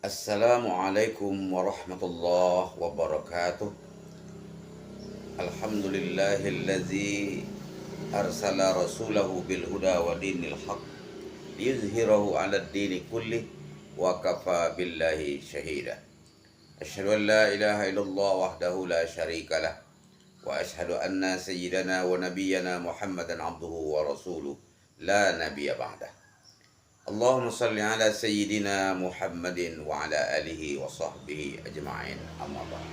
Assalamualaikum warahmatullahi wabarakatuh. Alhamdulillahillazi arsala rasulahu bil huda wa dinil haq liyuzhirahu 'ala ad-dini kullih wa kafa billahi syahida. Asyhadu an la ilaha illallah wahdahu la syarika lah wa asyhadu anna sayyidana wa nabiyyana Muhammadan abduhu wa rasuluh la nabiyya ba'dah. Allahumma salli ala sayyidina Muhammadin wa ala alihi wa sahbihi ajma'in, amma ba'd.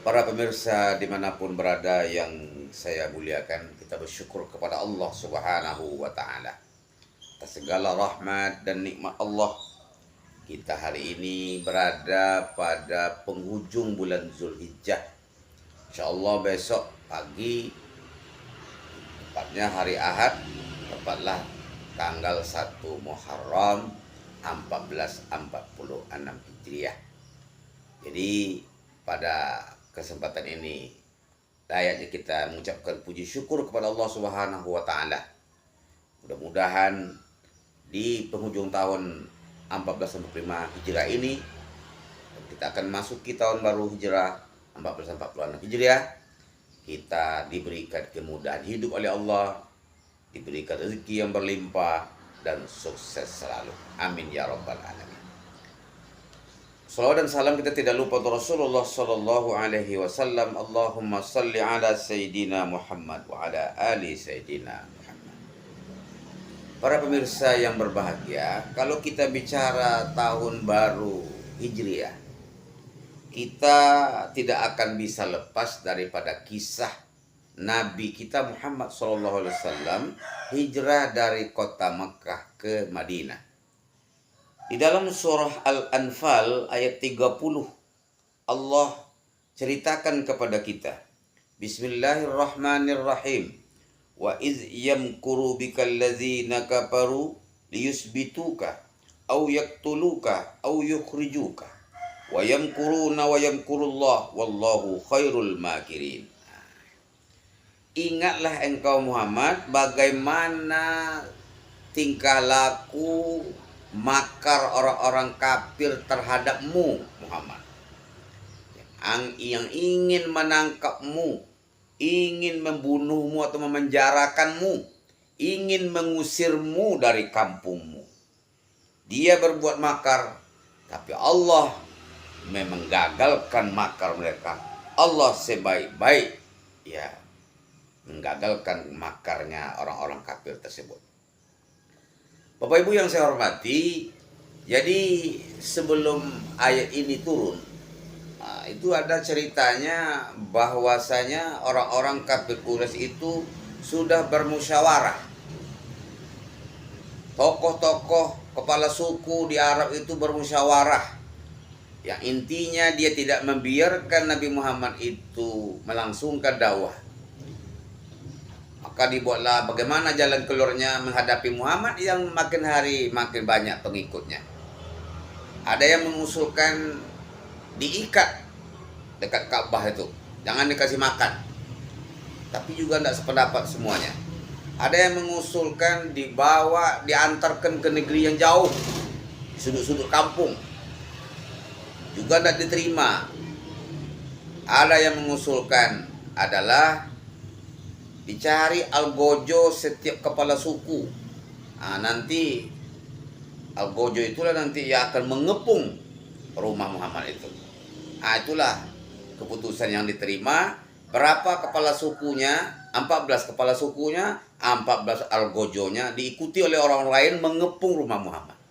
Para pemirsa dimanapun berada yang saya muliakan, kita bersyukur kepada Allah Subhanahu wa Ta'ala atas segala rahmat dan nikmat Allah. Kita hari ini berada pada penghujung bulan Zulhijjah. InsyaAllah besok pagi, tepatnya hari Ahad, tepatlah tanggal 1 Muharram 1446 Hijriah. Jadi pada kesempatan ini layaknya kita mengucapkan puji syukur kepada Allah Subhanahu wa Ta'ala. Mudah-mudahan di penghujung tahun 1445 Hijrah ini kita akan masuki tahun baru Hijrah 1446 Hijriah. Kita diberikan kemudahan hidup oleh Allah, diberikan rezeki yang berlimpah dan sukses selalu. Amin ya rabbal alamin. Salawat dan salam kita tidak lupa untuk Rasulullah sallallahu alaihi wasallam. Allahumma salli ala sayyidina Muhammad wa ala ali sayyidina Muhammad. Para pemirsa yang berbahagia, kalau kita bicara tahun baru Hijriah, kita tidak akan bisa lepas daripada kisah Nabi kita Muhammad sallallahu alaihi wasallam hijrah dari kota Makkah ke Madinah. Di dalam surah Al-Anfal ayat 30, Allah ceritakan kepada kita, Bismillahirrahmanirrahim. Wa iz yamkuru bikal ladzina kafaru liyusbituka aw yaqtuluka aw yukhrijuka wa yamkuruna wa yamkurullah wallahu khairul makirin. Ingatlah engkau Muhammad bagaimana tingkah laku makar orang-orang kafir terhadapmu Muhammad, yang ingin menangkapmu, ingin membunuhmu atau memenjarakanmu, ingin mengusirmu dari kampungmu. Dia berbuat makar, tapi Allah memang gagalkan makar mereka. Allah sebaik-baik menggagalkan makarnya orang-orang kafir tersebut. Bapak Ibu yang saya hormati, jadi sebelum ayat ini turun, itu ada ceritanya bahwasanya orang-orang kafir Quraisy itu sudah bermusyawarah. Tokoh-tokoh kepala suku di Arab itu bermusyawarah. Yang intinya dia tidak membiarkan Nabi Muhammad itu melangsungkan dakwah. Maka dibuatlah bagaimana jalan keluarnya menghadapi Muhammad yang makin hari makin banyak pengikutnya. Ada yang mengusulkan diikat dekat Ka'bah itu, jangan dikasih makan. Tapi juga tidak sependapat semuanya. Ada yang mengusulkan dibawa, diantarkan ke negeri yang jauh, di sudut-sudut kampung. Juga tidak diterima. Ada yang mengusulkan adalah dicari algojo setiap kepala suku. Nanti algojo itulah nanti yang akan mengepung rumah Muhammad itu. Itulah keputusan yang diterima. Berapa kepala sukunya? 14 kepala sukunya, 14 algojonya diikuti oleh orang lain mengepung rumah Muhammad.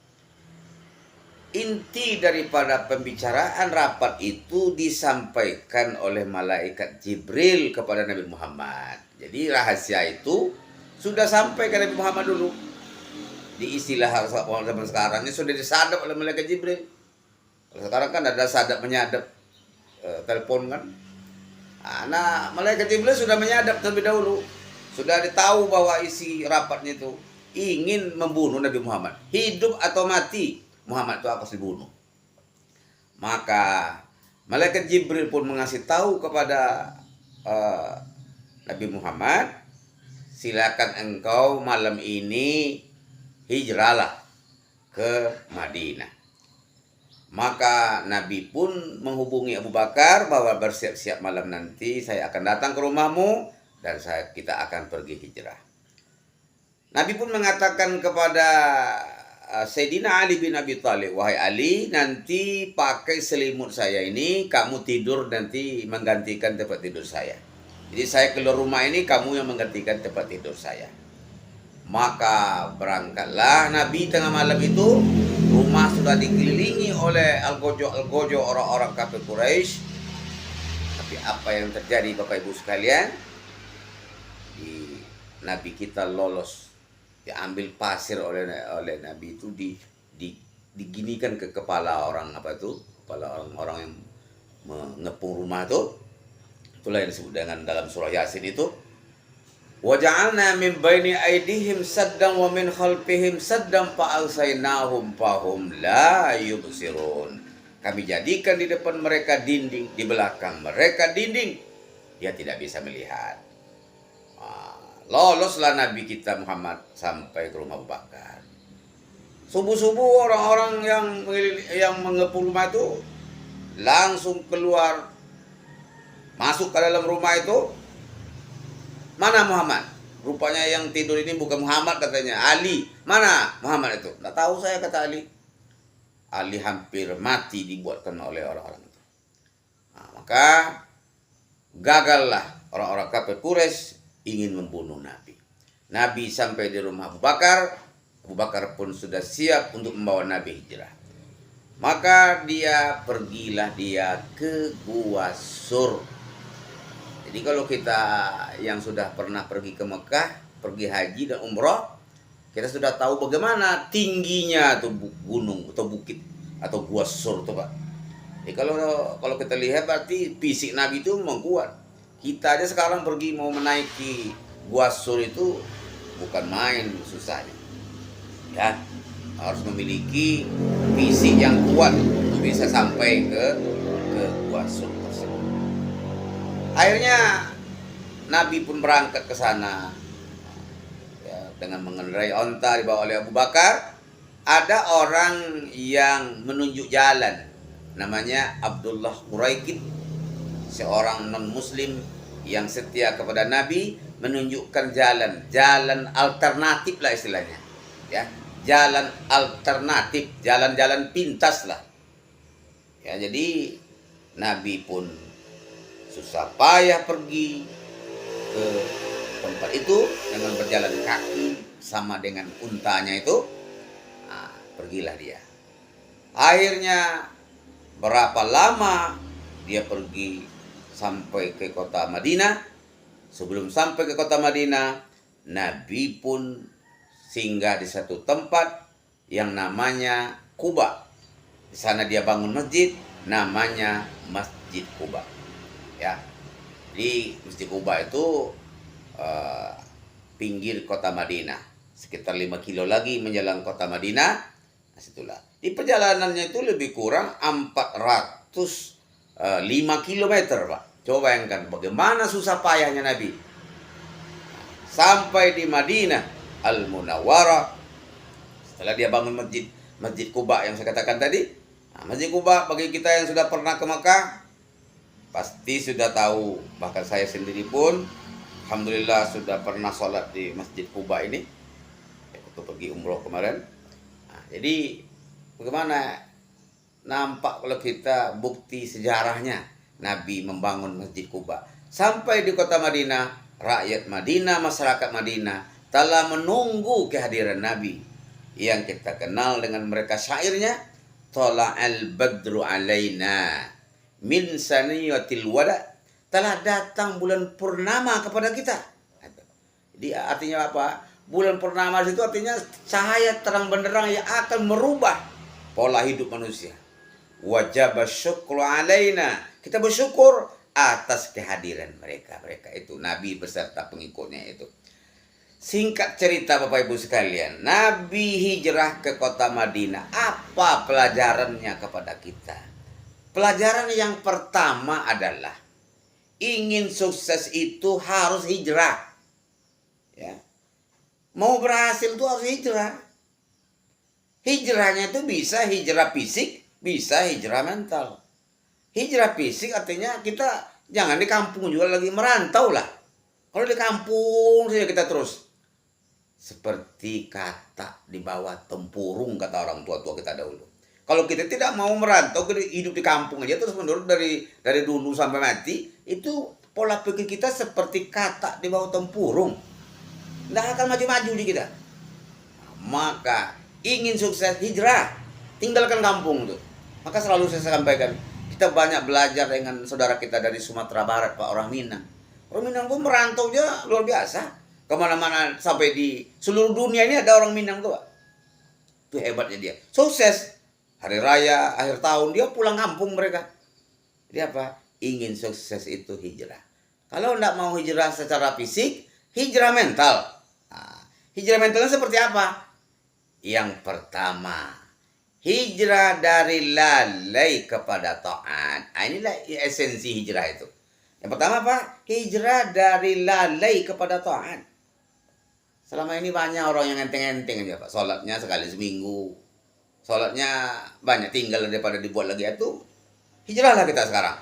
Inti daripada pembicaraan rapat itu disampaikan oleh malaikat Jibril kepada Nabi Muhammad. Jadi rahasia itu sudah sampai ke Nabi Muhammad dulu. Di istilah zaman sekarang ini sudah disadap oleh malaikat Jibril. Kalau sekarang kan ada sadap menyadap telepon kan. Nah, malaikat Jibril sudah menyadap terlebih dahulu. Sudah ditahu bahwa isi rapatnya itu ingin membunuh Nabi Muhammad. Hidup atau mati, Muhammad itu harus dibunuh. Maka malaikat Jibril pun mengasih tahu kepada Nabi Muhammad, silakan engkau malam ini hijrahlah ke Madinah. Maka Nabi pun menghubungi Abu Bakar bahwa bersiap-siap malam nanti saya akan datang ke rumahmu dan kita akan pergi hijrah. Nabi pun mengatakan kepada Sayyidina Ali bin Abi Thalib, wahai Ali, nanti pakai selimut saya ini, kamu tidur nanti menggantikan tempat tidur saya. Jadi saya keluar rumah ini, kamu yang menggantikan tempat tidur saya. Maka berangkatlah Nabi tengah malam itu. Rumah sudah dikelilingi oleh algojo orang-orang kafir Quraisy. Tapi apa yang terjadi Bapak Ibu sekalian? Nabi kita lolos, diambil pasir oleh Nabi itu, diginikan ke kepala orang kepala orang yang mengepung rumah itu. Itulah yang disebut dengan dalam surah Yasin itu. Waja'alna min baini aydihim saddan wa min khalfihim saddan fa'alsaynahum fahum la yubsirun. Kami jadikan di depan mereka dinding, di belakang mereka dinding. Dia tidak bisa melihat. Loloslah Nabi kita Muhammad sampai ke rumah Abu Bakar. Subuh-subuh orang-orang yang mengepung rumah itu langsung keluar, masuk ke dalam rumah itu. Mana Muhammad? Rupanya yang tidur ini bukan Muhammad katanya, Ali. Mana Muhammad itu? Nggak tahu saya, kata Ali. Ali hampir mati dibuatkan oleh orang-orang itu. Maka gagallah orang-orang kafir Quraisy ingin membunuh Nabi. Nabi sampai di rumah Abu Bakar. Abu Bakar pun sudah siap untuk membawa Nabi hijrah. Maka pergilah dia ke Gua Sur. Jadi kalau kita yang sudah pernah pergi ke Mekah, pergi haji dan umroh, kita sudah tahu bagaimana tingginya tuh gunung atau bukit atau Gua Sur tuh Pak. Jadi kalau kita lihat berarti fisik Nabi itu memang kuat. Kita aja sekarang pergi mau menaiki Gua Sur itu bukan main, susahnya. Ya, harus memiliki fisik yang kuat untuk bisa sampai ke Gua Sur tersebut. Akhirnya Nabi pun berangkat ke sana, ya, dengan mengendarai onta dibawa oleh Abu Bakar. Ada orang yang menunjuk jalan, namanya Abdullah Quraikid, seorang non-muslim yang setia kepada Nabi, menunjukkan jalan alternatif lah istilahnya, ya, jalan alternatif, jalan-jalan pintas lah. Ya, jadi Nabi pun susah payah pergi ke tempat itu dengan berjalan kaki sama dengan untanya itu. Pergilah dia. Akhirnya berapa lama dia pergi sampai ke kota Madinah. Sebelum sampai ke kota Madinah, Nabi pun singgah di satu tempat yang namanya Quba. Di sana dia bangun masjid namanya Masjid Quba. Ya, di Masjid Quba itu pinggir kota Madinah, sekitar 5 kilo lagi menjelang kota Madinah. Nah, situlah. Di perjalanannya itu lebih kurang 405 kilometer, Pak. Coba bayangkan bagaimana susah payahnya Nabi. Sampai di Madinah Al-Munawwarah, setelah dia bangun Masjid Quba yang saya katakan tadi. Nah, Masjid Quba bagi kita yang sudah pernah ke Mekah pasti sudah tahu, bahkan saya sendiri pun alhamdulillah sudah pernah sholat di Masjid Quba ini waktu pergi umroh kemarin. Nah, jadi bagaimana nampak kalau kita bukti sejarahnya Nabi membangun Masjid Quba. Sampai di kota Madinah, rakyat Madinah, masyarakat Madinah telah menunggu kehadiran Nabi yang kita kenal dengan mereka syairnya, Thala'al badru alaina min saniyatil wada, telah datang bulan purnama kepada kita. Jadi artinya apa? Bulan purnama itu artinya cahaya terang benderang yang akan merubah pola hidup manusia. Wajib syukru alaina, kita bersyukur atas kehadiran mereka itu, Nabi beserta pengikutnya itu. Singkat cerita Bapak Ibu sekalian, Nabi hijrah ke kota Madinah. Apa pelajarannya kepada kita? Pelajaran yang pertama adalah ingin sukses itu harus hijrah. Ya. Mau berhasil itu harus hijrah. Hijrahnya itu bisa hijrah fisik, bisa hijrah mental. Hijrah fisik artinya kita jangan di kampung juga lagi merantau lah. Kalau di kampung saja kita terus seperti kata di bawah tempurung, kata orang tua-tua kita dahulu. Kalau kita tidak mau merantau, hidup di kampung aja terus menurut dari dulu sampai mati, itu pola pikir kita seperti kata di bawah tempurung. Tidak akan maju-maju di kita. Maka ingin sukses hijrah, tinggalkan kampung tuh. Maka selalu saya sampaikan, kita banyak belajar dengan saudara kita dari Sumatera Barat, Pak, orang Minang. Orang Minang tuh merantau aja luar biasa. Kemana-mana, sampai di seluruh dunia ini ada orang Minang tuh, Pak. Itu hebatnya dia. Sukses. Hari raya, akhir tahun, dia pulang kampung mereka. Jadi apa? Ingin sukses itu hijrah. Kalau tidak mau hijrah secara fisik, hijrah mental. Nah, hijrah mentalnya seperti apa? Yang pertama, hijrah dari lalai kepada taat. Nah, inilah esensi hijrah itu. Yang pertama apa? Hijrah dari lalai kepada taat. Selama ini banyak orang yang enteng-enteng aja, Pak. Sholatnya sekali seminggu. Sholatnya banyak tinggal daripada dibuat lagi. Itu hijrahlah kita sekarang.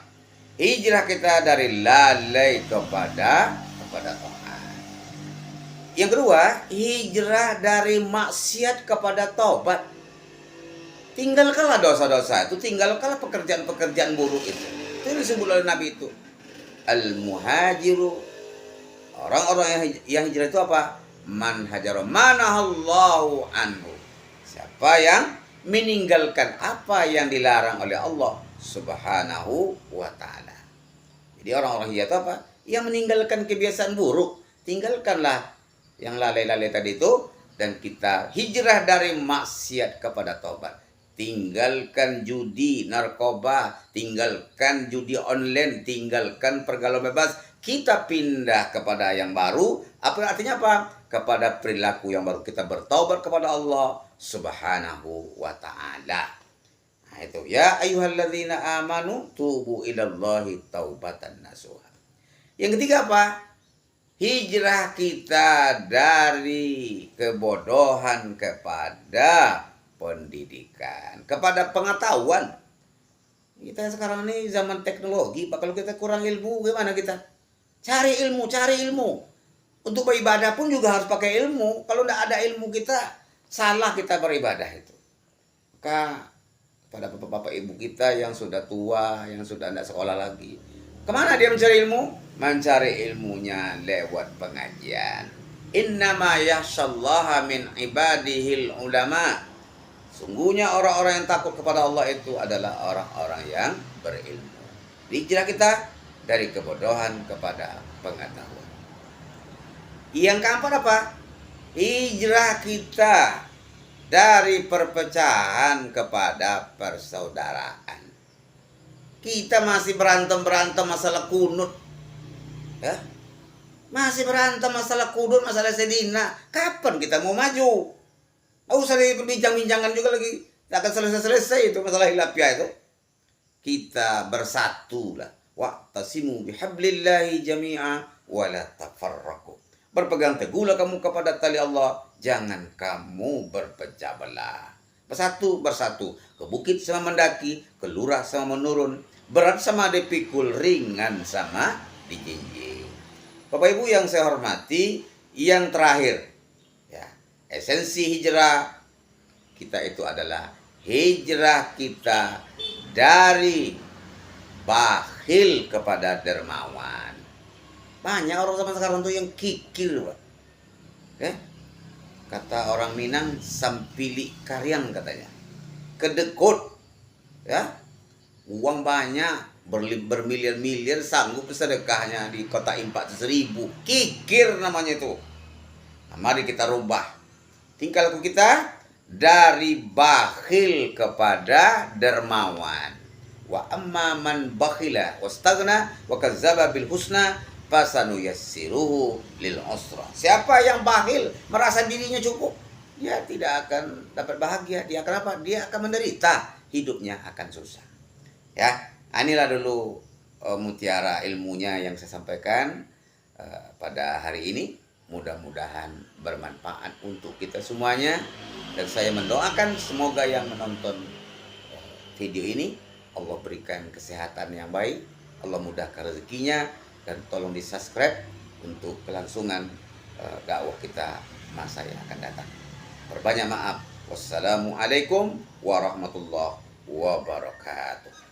Hijrah kita dari lalai kepada taat. Yang kedua, hijrah dari maksiat kepada taubat. Tinggalkanlah dosa-dosa itu, tinggalkanlah pekerjaan-pekerjaan buruk itu. Itu disebut oleh Nabi itu. Al-muhajiru, orang-orang yang hijrah itu apa? Man hajara manahallahu anhu. Siapa yang meninggalkan apa yang dilarang oleh Allah Subhanahu wa ta'ala. Jadi orang-orang hijrah itu apa? Yang meninggalkan kebiasaan buruk. Tinggalkanlah yang lalai-lalai tadi itu, dan kita hijrah dari maksiat kepada taubat. Tinggalkan judi, narkoba, tinggalkan judi online, tinggalkan pergaulan bebas. Kita pindah kepada yang baru. Apa artinya apa? Kepada perilaku yang baru. Kita bertaubat kepada Allah Subhanahu wa ta'ala. Nah itu, ya ayyuhalladzina amanu tubu ilallahi taubatan nasuha. Yang ketiga apa? Hijrah kita dari kebodohan kepada pendidikan, kepada pengetahuan. Kita sekarang ini zaman teknologi, Pak. Kalau kita kurang ilmu, gimana kita? Cari ilmu. Untuk beribadah pun juga harus pakai ilmu. Kalau tidak ada ilmu kita, salah kita beribadah itu. Maka pada bapak-bapak ibu kita yang sudah tua, yang sudah tidak sekolah lagi, kemana dia mencari ilmu? Mencari ilmunya lewat pengajian. Innama yakhshallaha min ibadihil ulama. Sungguhnya orang-orang yang takut kepada Allah itu adalah orang-orang yang berilmu. Hijrah kita dari kebodohan kepada pengetahuan. Yang keempat apa? Hijrah kita dari perpecahan kepada persaudaraan. Kita masih berantem masalah kunut, ya? Masih berantem masalah kunut, masalah sedina. Kapan kita mau maju? Nggak usah diperbincang-bincangkan juga lagi. Tidak akan selesai itu masalah hilafiyah itu. Kita bersatulah. Wa'tasimu bihablillahi jami'a wa la tafarraqu. Berpegang teguhlah kamu kepada tali Allah, jangan kamu berpecah belah. Bersatu. Ke bukit sama mendaki, ke lurah sama menurun, berat sama dipikul, ringan sama dijinjing. Bapak Ibu yang saya hormati, yang terakhir, ya, esensi hijrah kita itu adalah hijrah kita dari bakhil kepada dermawan. Banyak orang zaman sekarang tuh yang kikir, Pak. Kata orang Minang, sampili karyang katanya. Kedekut, ya. Uang banyak, bermiliar-miliar, sanggup sedekahnya di kota impak 1.000. Kikir namanya itu. Nah, mari kita rubah tingkah laku kita dari bakhil kepada dermawan. Wa amma man bakhila wastaghna wa kadzdzaba bil husna fasanu yassiruhu lil usra. Siapa yang bakhil, merasa dirinya cukup, dia tidak akan dapat bahagia. Dia akan apa? Dia akan menderita, hidupnya akan susah. Ya, inilah dulu mutiara ilmunya yang saya sampaikan pada hari ini. Mudah-mudahan bermanfaat untuk kita semuanya, dan saya mendoakan semoga yang menonton video ini. Allah berikan kesehatan yang baik, Allah mudahkan rezekinya, dan tolong di-subscribe untuk kelangsungan dakwah kita masa yang akan datang. Berbanyak maaf. Wassalamualaikum warahmatullahi wabarakatuh.